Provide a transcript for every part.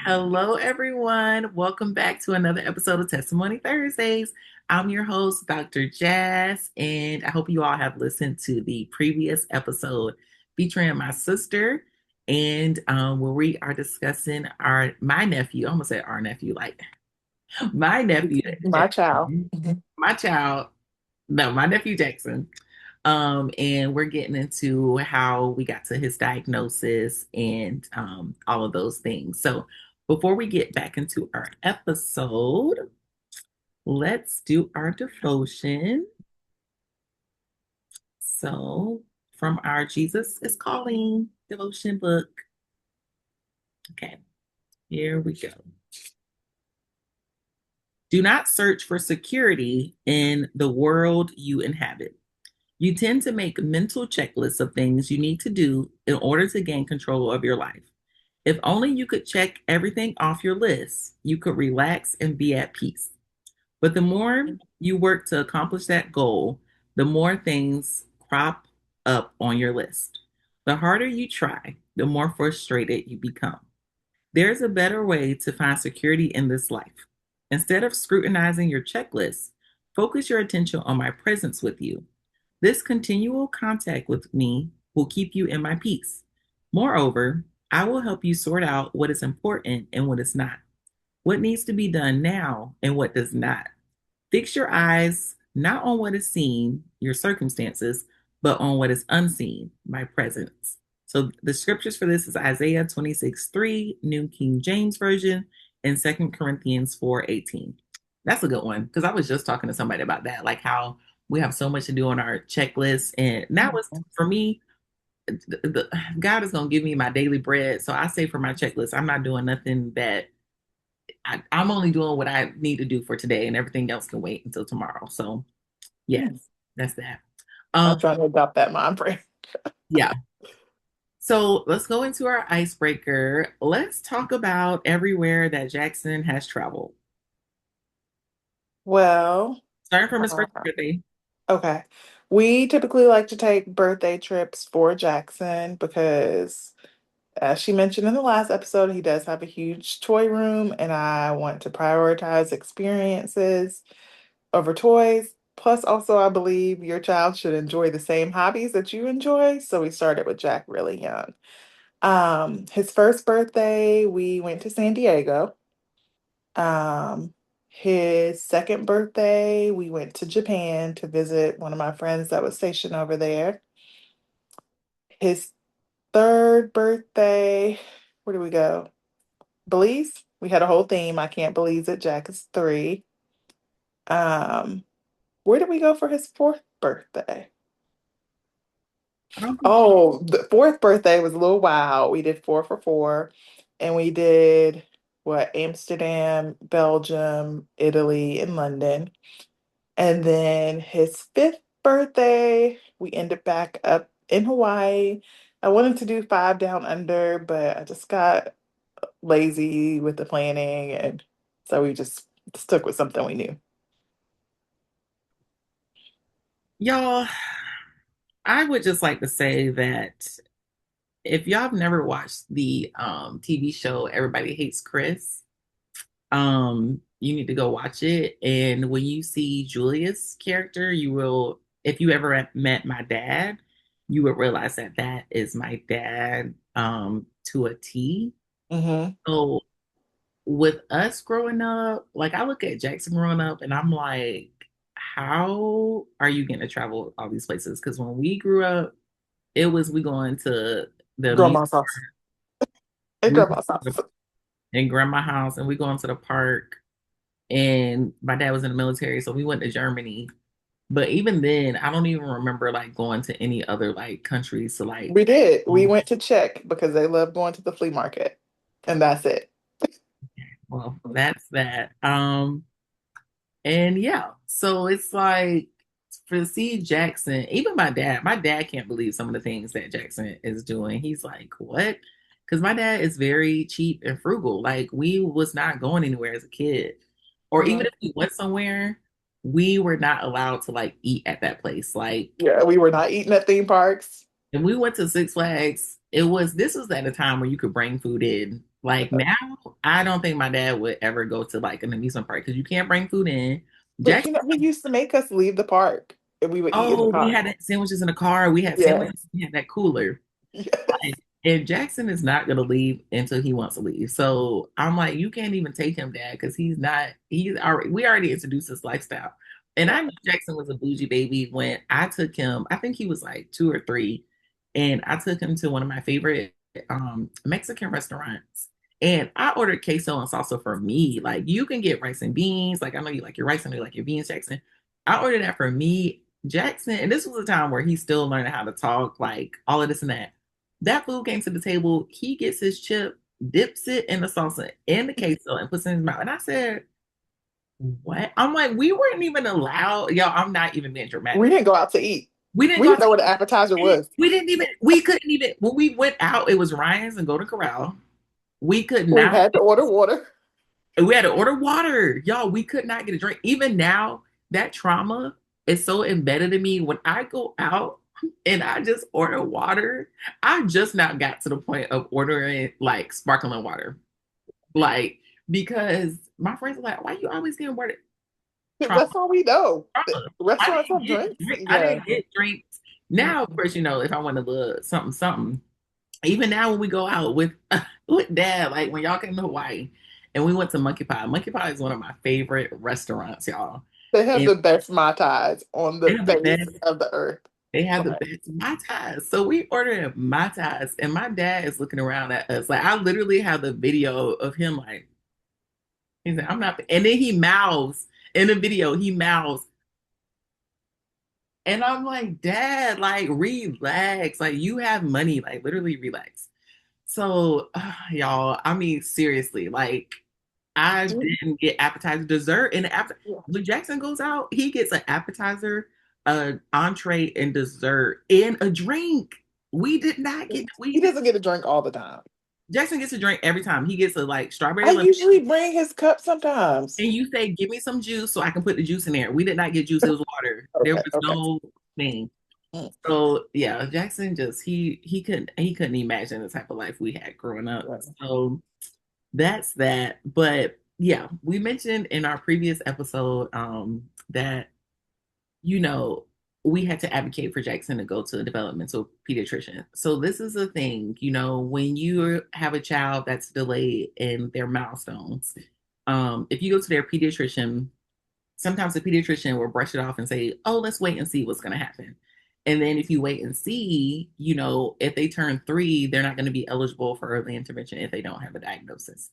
Hello, everyone. Welcome back to another episode of Testimony Thursdays. I'm your host, Dr. Jazz, and I hope you all have listened to the previous episode featuring my sister, and where we are discussing my nephew. I almost said our nephew, like my nephew, My child. my child. No, my nephew Jackson. And we're getting into how we got to his diagnosis and all of those things. So before we get back into our episode, let's do our devotion. So from our Jesus is Calling devotion book. Okay, here we go. Do not search for security in the world you inhabit. You tend to make mental checklists of things you need to do in order to gain control of your life. If only you could check everything off your list, you could relax and be at peace. But the more you work to accomplish that goal, the more things crop up on your list. The harder you try, the more frustrated you become. There's a better way to find security in this life. Instead of scrutinizing your checklist, focus your attention on my presence with you. This continual contact with me will keep you in my peace. Moreover, I will help you sort out what is important and what is not, what needs to be done now and what does not. Fix your eyes not on what is seen, your circumstances, but on what is unseen, my presence. So the scriptures for this is Isaiah 26:3, New King James Version, and 2 Corinthians 4:18. That's a good one because I was just talking to somebody about that, like how we have so much to do on our checklist. And that was for me, God is going to give me my daily bread. So I say for my checklist, I'm not doing nothing that I'm only doing what I need to do for today, and everything else can wait until tomorrow. So yes, that's that. Um, I'm trying to adopt that mind frame. yeah. So let's go into our icebreaker. Let's talk about everywhere that Jackson has traveled. Well, Starting from his uh, first birthday. okay. We typically like to take birthday trips for Jackson because, as she mentioned in the last episode, he does have a huge toy room, and I want to prioritize experiences over toys. Plus, also, I believe your child should enjoy the same hobbies that you enjoy. So we started with Jack really young. His first birthday, we went to San Diego. Um, his second birthday, we went to Japan to visit one of my friends that was stationed over there. His third birthday, where did we go? Belize. We had a whole theme. I can't believe it. Jack is 3. Um, where did we go for his fourth birthday? I don't think Oh, the fourth birthday was a little wild. We did 4 for 4, and we did what? Amsterdam, Belgium, Italy, and London. And then his fifth birthday, we ended back up in Hawaii. I wanted to do 5 down under, but I just got lazy with the planning. And so we just stuck with something we knew. y'all. I would just like to say that if y'all have never watched the TV show Everybody Hates Chris, you need to go watch it. And when you see Julia's character, you will, if you ever met my dad, you would realize that that is my dad to a T. Hmm. So with us growing up, like I look at Jackson growing up and I'm like, how are you going to travel all these places? Because when we grew up, it was we going to the amusement Grandma's house. At we grandma's house. in grandma house and we going to the park. And my dad was in the military, so we went to Germany. But even then, I don't even remember like going to any other like countries to like, We did. We oh, went to Czech because they love going to the flea market. And that's it. well, that's that. And yeah, so it's like for see Jackson, even my dad can't believe some of the things that Jackson is doing. He's like, what? Because my dad is very cheap and frugal. Like we was not going anywhere as a kid, or even Mhm. if we went somewhere, we were not allowed to like eat at that place. Like, Yeah, we were not eating at theme parks. and we went to Six Flags this was at a time where you could bring food in. Like now, I don't think my dad would ever go to like an amusement park because you can't bring food in. But Jackson, he used to make us leave the park and we would eat in the oh, we car. had sandwiches in the car. We had Yeah. sandwiches. We had that cooler. Yes. Like, and Jackson is not gonna leave until he wants to leave. So I'm like, you can't even take him, Dad, because he's not. He's already. We already introduced his lifestyle, and Yeah. I knew Jackson was a bougie baby when I took him. I think he was like 2 or 3, and I took him to one of my favorite Mexican restaurants. And I ordered queso and salsa for me. Like you can get rice and beans. Like I know you like your rice and you like your beans, Jackson. I ordered that for me, Jackson. And this was a time where he's still learning how to talk, like all of this and that. That food came to the table. He gets his chip, dips it in the salsa and the queso, and puts it in his mouth. And I said, "What?" I'm like, "We weren't even allowed, y'all." I'm not even being We dramatic. didn't go out to eat. We didn't We go didn't out know to what the appetizer eat. was. We didn't even. We couldn't even. When we went out, it was Ryan's and Golden Corral. We could We not. had to order water. We had to order water, y'all. We could not get a drink. Even now, that trauma is so embedded in me. When I go out and I just order water, I just now got to the point of ordering like sparkling water. Like, because my friends are like, why you always getting water? Trauma, That's all we know. The trauma. restaurants have drinks. I Yeah. didn't get drinks. Now, of course, if I want a little something, something, even now when we go out with with dad, like when y'all came to Hawaii and we went to Monkey Pie. Monkey Pie is one of my favorite restaurants, y'all. They have And the best Mai Tais on they the have the face best, of the earth. they have the Like, best Mai Tais. So we ordered Mai Tais, and my dad is looking around at us. Like I literally have the video of him like he's like, I'm not, and then he mouths in the video, he mouths. And I'm like, Dad, like, relax. Like, you have money. Like, literally, relax. So, y'all, I mean, seriously, like, I do- didn't get appetizer, dessert, and after yeah. when Jackson goes out, he gets an appetizer, an entree, and dessert, and a drink. We did not get. He We did. doesn't get a drink all the time. Jackson gets a drink every time. He gets a like strawberry I lemonade, usually bring his cup sometimes. and you say, "Give me some juice so I can put the juice in there." We did not get juice. It was water. There Okay, was okay. no thing. Mm, So yeah, Jackson just he couldn't imagine the type of life we had growing up. right. So that's that. But yeah, we mentioned in our previous episode that you know we had to advocate for Jackson to go to a developmental pediatrician. So this is a thing, when you have a child that's delayed in their milestones, if you go to their pediatrician, sometimes the pediatrician will brush it off and say, "Oh, let's wait and see what's going to happen." And then if you wait and see, if they turn 3, they're not going to be eligible for early intervention if they don't have a diagnosis.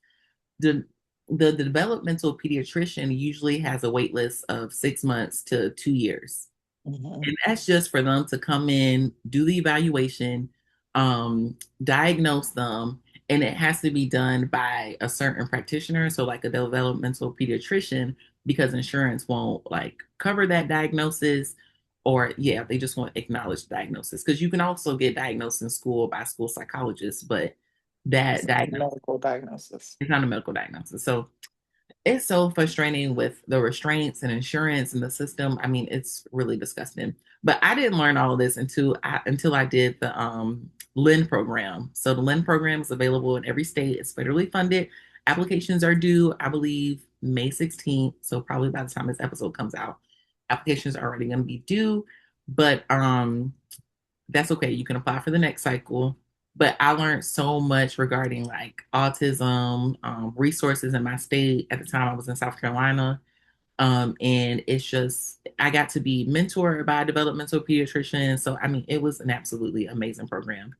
The, the developmental pediatrician usually has a wait list of 6 months to 2 years. Mhm. And that's just for them to come in, do the evaluation, diagnose them, and it has to be done by a certain practitioner, so like a developmental pediatrician, because insurance won't like cover that diagnosis, or yeah, they just won't acknowledge the diagnosis. Because you can also get diagnosed in school by school psychologists, but It's that not a diagnosis medical diagnosis. is not a medical diagnosis. So it's so frustrating with the restraints and insurance and the system. I mean, it's really disgusting. But I didn't learn all of this until I did the LIN program. So the LIN program is available in every state. It's federally funded. Applications are due, I believe, May 16th. So probably by the time this episode comes out, applications are already going to be due. But that's okay. You can apply for the next cycle. But I learned so much regarding like autism, resources in my state. At the time, I was in South Carolina. And it's just, I got to be mentored by a developmental pediatrician. So, I mean, it was an absolutely amazing program.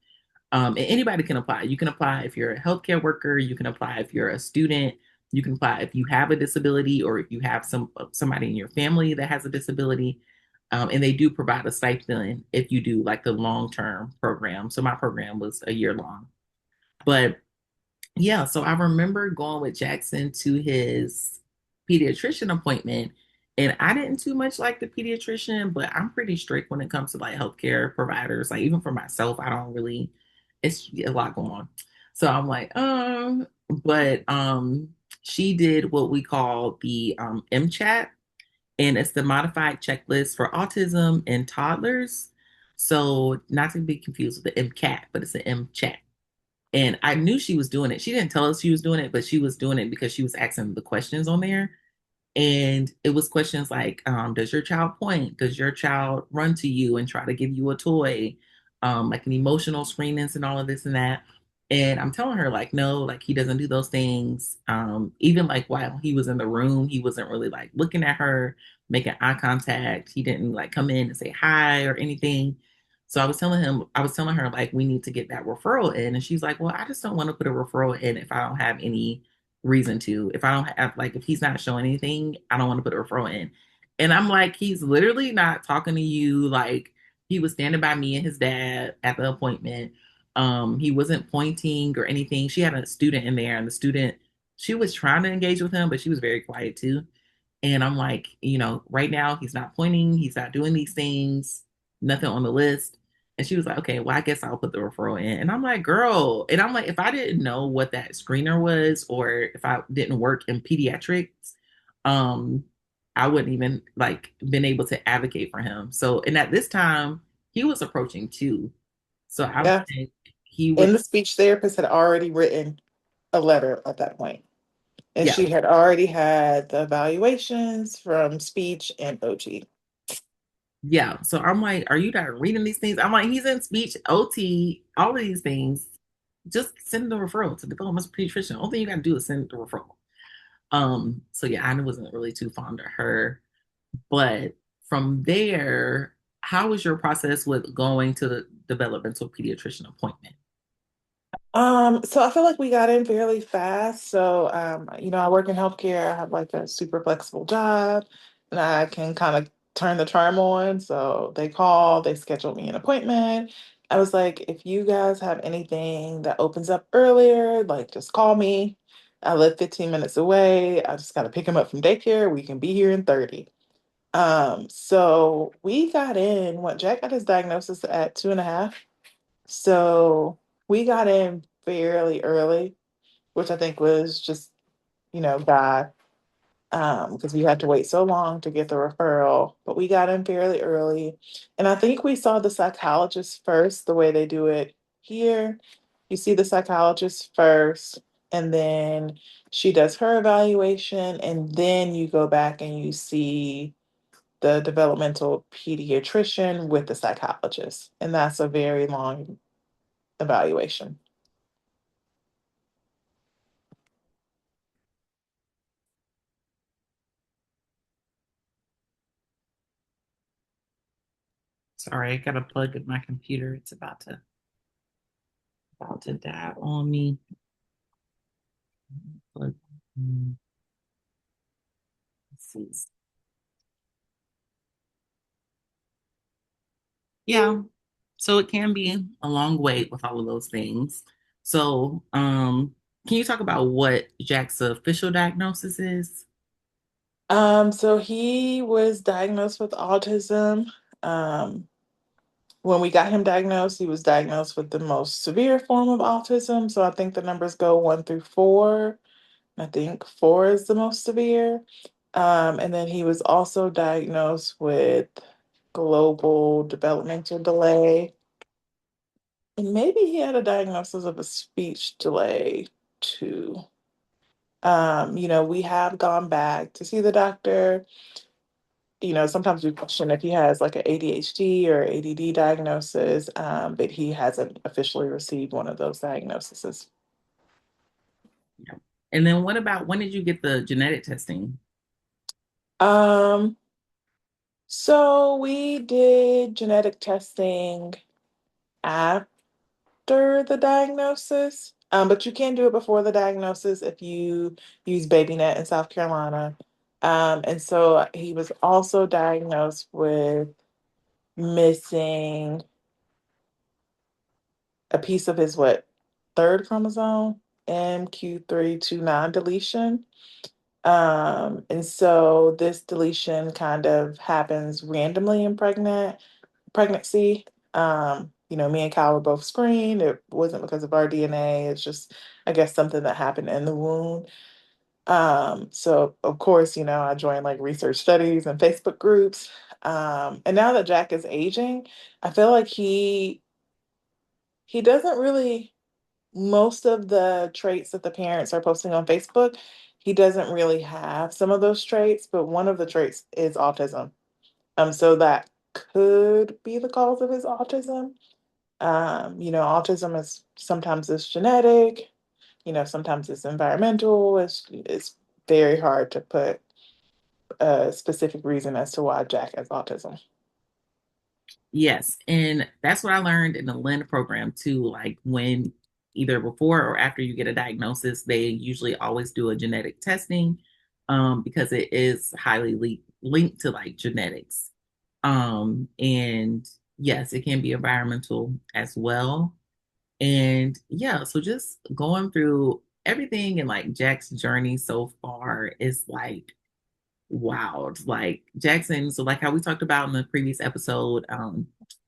And anybody can apply. You can apply if you're a healthcare worker. You can apply if you're a student. You can apply if you have a disability or if you have somebody in your family that has a disability. And they do provide a stipend if you do like the long term program. So my program was a year long. But yeah, so I remember going with Jackson to his pediatrician appointment, and I didn't too much like the pediatrician, but I'm pretty strict when it comes to like healthcare providers. Like even for myself, I don't really, it's a lot going on. So I'm like, but she did what we call the MChat, and it's the modified checklist for autism in toddlers. So not to be confused with the MCAT, but it's an MChat. And I knew she was doing it. She didn't tell us she was doing it, but she was doing it because she was asking the questions on there. And it was questions like, does your child point? Does your child run to you and try to give you a toy? Like an emotional screenings and all of this and that. And I'm telling her, like, no, like he doesn't do those things. Even like while he was in the room, he wasn't really like looking at her, making eye contact. He didn't like come in and say hi or anything. So I was telling her, like, we need to get that referral in. And she's like, well, I just don't want to put a referral in if I don't have any reason to. If I don't have, like, if he's not showing anything, I don't want to put a referral in. And I'm like, he's literally not talking to you. Like, he was standing by me and his dad at the appointment. He wasn't pointing or anything. She had a student in there, and the student, she was trying to engage with him, but she was very quiet too. And I'm like, right now he's not pointing, he's not doing these things, nothing on the list. And she was like, okay, well, I guess I'll put the referral in. And I'm like, girl. And I'm like, if I didn't know what that screener was, or if I didn't work in pediatrics, um, I wouldn't even like been able to advocate for him. So, and at this time, he was approaching two. So I would Yeah. think he would, And the speech therapist had already written a letter at that point. And yeah, she had already had the evaluations from speech and OT. yeah. So I'm like, are you not reading these things? I'm like, he's in speech, OT, all of these things. Just send the referral to the developmental pediatrician. Only thing you got to do is send the referral. So yeah, I wasn't really too fond of her. But from there, how was your process with going to the developmental pediatrician appointment? So I feel like we got in fairly fast. So, I work in healthcare. I have like a super flexible job and I can kind of turn the charm on. So they call, they scheduled me an appointment. I was like, if you guys have anything that opens up earlier, like just call me. I live 15 minutes away. I just got to pick him up from daycare. We can be here in 30. So we got in, Jack got his diagnosis at 2.5. So we got in fairly early, which I think was just, God, because we had to wait so long to get the referral. But we got in fairly early. And I think we saw the psychologist first, the way they do it here. You see the psychologist first, and then she does her evaluation, and then you go back and you see the developmental pediatrician with the psychologist. And that's a very long evaluation. Sorry, I got to plug in my computer. It's about to die on me. Plug- let's see. Yeah. So it can be a long wait with all of those things. So, can you talk about what Jack's official diagnosis is? So he was diagnosed with autism. Um, when we got him diagnosed, he was diagnosed with the most severe form of autism. So I think the numbers go 1 through 4. I think 4 is the most severe. And then he was also diagnosed with global developmental delay. And maybe he had a diagnosis of a speech delay too. We have gone back to see the doctor. Sometimes we question if he has like an ADHD or ADD diagnosis, but he hasn't officially received one of those diagnoses. Yeah. And then what about when did you get the genetic testing? Um, so we did genetic testing after the diagnosis, but you can do it before the diagnosis if you use BabyNet in South Carolina. And so he was also diagnosed with missing a piece of his third chromosome, MQ329 deletion. And so this deletion kind of happens randomly in pregnancy. Me and Kyle were both screened. It wasn't because of our DNA. It's just, I guess, something that happened in the womb. So of course, I joined like research studies and Facebook groups. And now that Jack is aging, I feel like he doesn't really most of the traits that the parents are posting on Facebook, he doesn't really have some of those traits, but one of the traits is autism. So that could be the cause of his autism. Autism is sometimes it's genetic, sometimes it's environmental. It's very hard to put a specific reason as to why Jack has autism. Yes, and that's what I learned in the Lynn program too. Like when either before or after you get a diagnosis, they usually always do a genetic testing because it is highly linked to like genetics. And yes, it can be environmental as well. And yeah, so just going through everything and like Jack's journey so far is like wild. Like Jackson, so like how we talked about in the previous episode,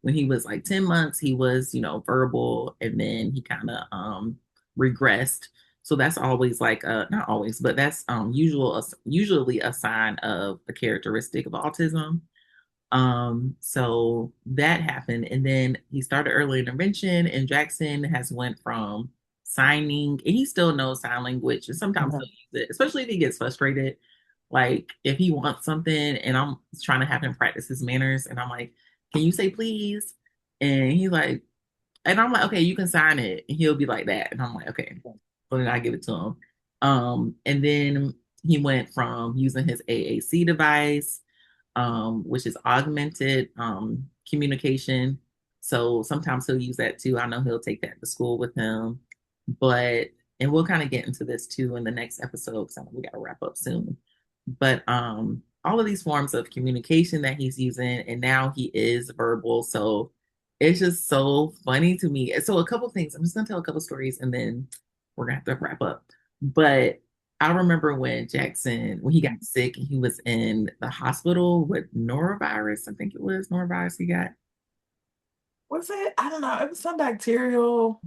when he was like 10 months, he was, verbal and then he kind of regressed. So that's always like not always, but that's usually a sign of a characteristic of autism. So that happened, and then he started early intervention, and Jackson has went from signing, and he still knows sign language, and sometimes Mhm. he'll use it, especially if he gets frustrated. Like if he wants something, and I'm trying to have him practice his manners, and I'm like, "Can you say please?" And he's like, and I'm like, "Okay, you can sign it," and he'll be like that, and I'm like, "Okay," so then I give it to him. And then he went from using his AAC device which is augmented communication. So sometimes he'll use that too. I know he'll take that to school with him. But, and we'll kind of get into this too in the next episode because I know we got to wrap up soon. But all of these forms of communication that he's using, and now he is verbal. So it's just so funny to me. So a couple things. I'm just gonna tell a couple stories, and then we're gonna have to wrap up. But I remember when Jackson, when he got sick, and he was in the hospital with norovirus. I think it was norovirus he got. Was it? I don't know. It was some bacterial.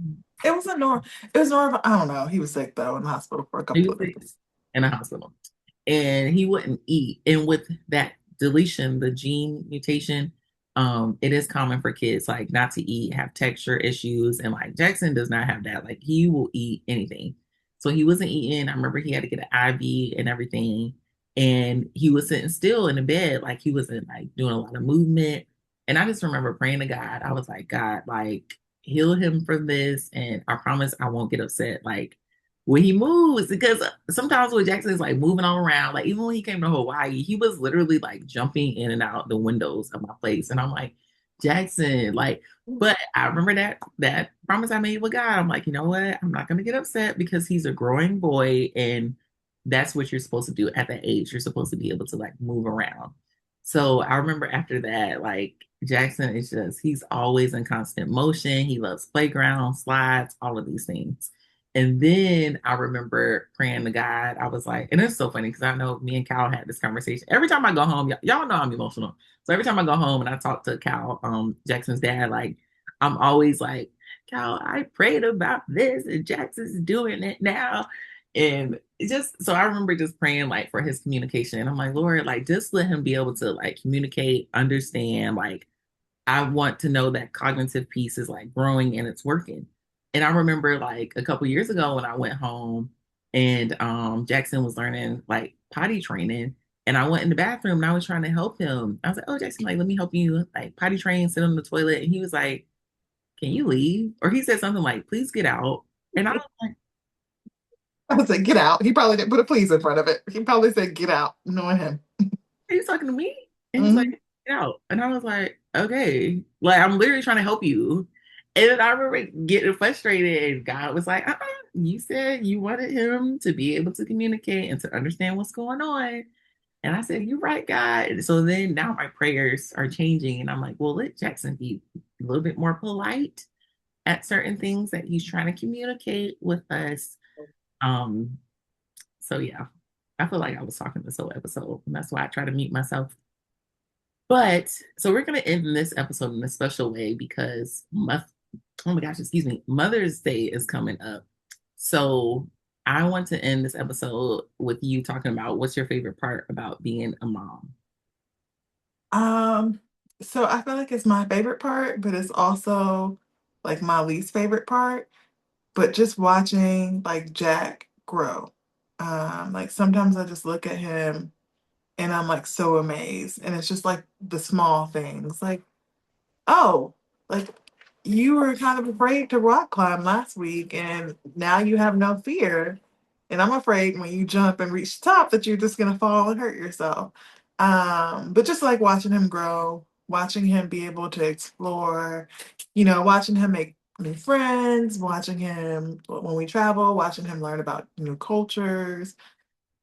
It was a nor. It was nor. I don't know. He was sick though in the hospital for a He couple was of sick days. in the hospital. And he wouldn't eat. And with that deletion, the gene mutation, it is common for kids like not to eat, have texture issues, and like Jackson does not have that. Like he will eat anything. So he wasn't eating. I remember he had to get an IV and everything, and he was sitting still in the bed, like he wasn't like doing a lot of movement. And I just remember praying to God. I was like, God, like heal him from this, and I promise I won't get upset. Like when he moves because sometimes when Jackson's like moving all around, like even when he came to Hawaii, he was literally like jumping in and out the windows of my place. And I'm like, Jackson, like, but I remember that promise I made with God. I'm like, you know what? I'm not gonna get upset because he's a growing boy and that's what you're supposed to do at that age. You're supposed to be able to like move around. So I remember after that, like Jackson is just he's always in constant motion. He loves playground, slides, all of these things. And then I remember praying to God. I was like, and it's so funny because I know me and Cal had this conversation. Every time I go home, y'all know I'm emotional. So every time I go home and I talk to Cal, Jackson's dad, like I'm always like, Cal, I prayed about this and Jackson's doing it now. And it just so I remember just praying like for his communication. And I'm like, Lord, like just let him be able to like communicate, understand, like I want to know that cognitive piece is like growing and it's working. And I remember like a couple years ago when I went home and Jackson was learning like potty training and I went in the bathroom and I was trying to help him. I was like, "Oh, Jackson, like let me help you like potty train, sit on the toilet." And he was like, "Can you leave?" Or he said something like, "Please get out." And I was like, I was like, get out. He probably didn't put a please in front of it. He probably said, get out, knowing him. "Are you talking to me?" And he's like, Hmm. "Get out." And I was like, "Okay." Like I'm literally trying to help you. And then I remember getting frustrated, and God was like, You said you wanted him to be able to communicate and to understand what's going on. And I said, You're right, God. And so then now my prayers are changing, and I'm like, Well, let Jackson be a little bit more polite at certain things that he's trying to communicate with us. Um, so yeah, I feel like I was talking this whole episode, and that's why I try to mute myself. But so we're gonna end this episode in a special way because oh my gosh, excuse me, Mother's Day is coming up. So I want to end this episode with you talking about what's your favorite part about being a mom. Um, so I feel like it's my favorite part, but it's also like my least favorite part. But just watching like Jack grow. Like sometimes I just look at him and I'm like so amazed. And it's just like the small things. Like, oh, like you were kind of afraid to rock climb last week and now you have no fear. And I'm afraid when you jump and reach the top that you're just gonna fall and hurt yourself. But just like watching him grow, watching him be able to explore, watching him make new friends, watching him when we travel, watching him learn about new cultures,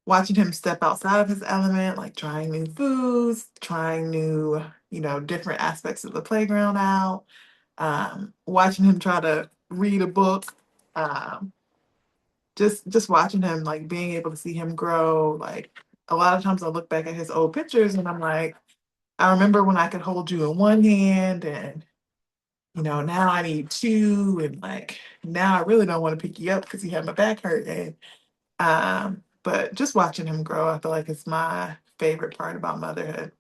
watching him step outside of his element, like trying new foods, trying new, different aspects of the playground out, watching him try to read a book, um, just watching him, like being able to see him grow. Like a lot of times I look back at his old pictures and I'm like, I remember when I could hold you in one hand and now I need two and like now I really don't want to pick you up because you have my back hurting. But just watching him grow, I feel like it's my favorite part about motherhood.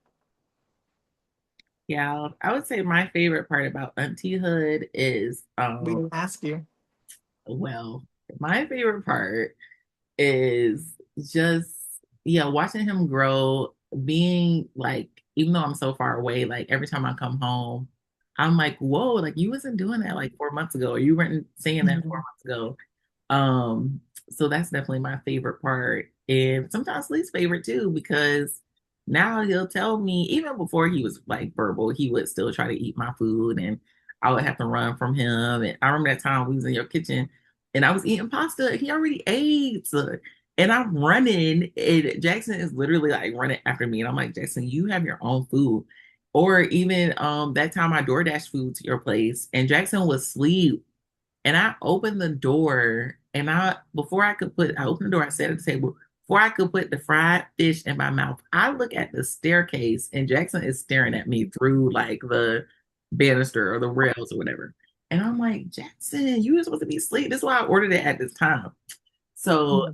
Yeah, I would say my favorite part about auntiehood is We didn't ask you. well, my favorite part is just yeah, watching him grow, being like, even though I'm so far away, like every time I come home, I'm like, whoa, like you wasn't doing that like 4 months ago, or you weren't saying that four Mhm. months ago. Um, so that's definitely my favorite part. And sometimes least favorite too, because now he'll tell me, even before he was like verbal, he would still try to eat my food and I would have to run from him. And I remember that time we was in your kitchen and I was eating pasta and he already ate. And I'm running, and Jackson is literally like running after me. And I'm like, Jackson, you have your own food. Or even that time I DoorDash food to your place and Jackson was asleep and I opened the door and I opened the door, I sat at the table. Before I could put the fried fish in my mouth, I look at the staircase and Jackson is staring at me through like the banister or the rails or whatever. And I'm like, Jackson, you were supposed to be asleep. This is why I ordered it at this time. So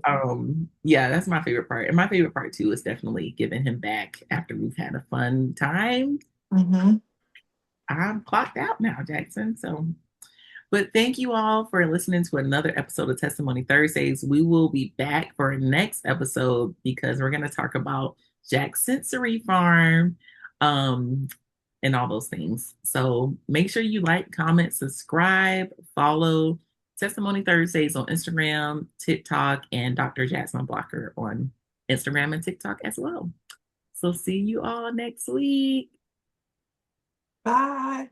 yeah, that's my favorite part. And my favorite part too is definitely giving him back after we've had a fun time. Hmm. I'm clocked out now, Jackson. So but thank you all for listening to another episode of Testimony Thursdays. We will be back for our next episode because we're going to talk about Jack's Sensory Farm um, and all those things. So make sure you like, comment, subscribe, follow Testimony Thursdays on Instagram, TikTok, and Dr. Jasmine Blocker on Instagram and TikTok as well. So see you all next week. Bye.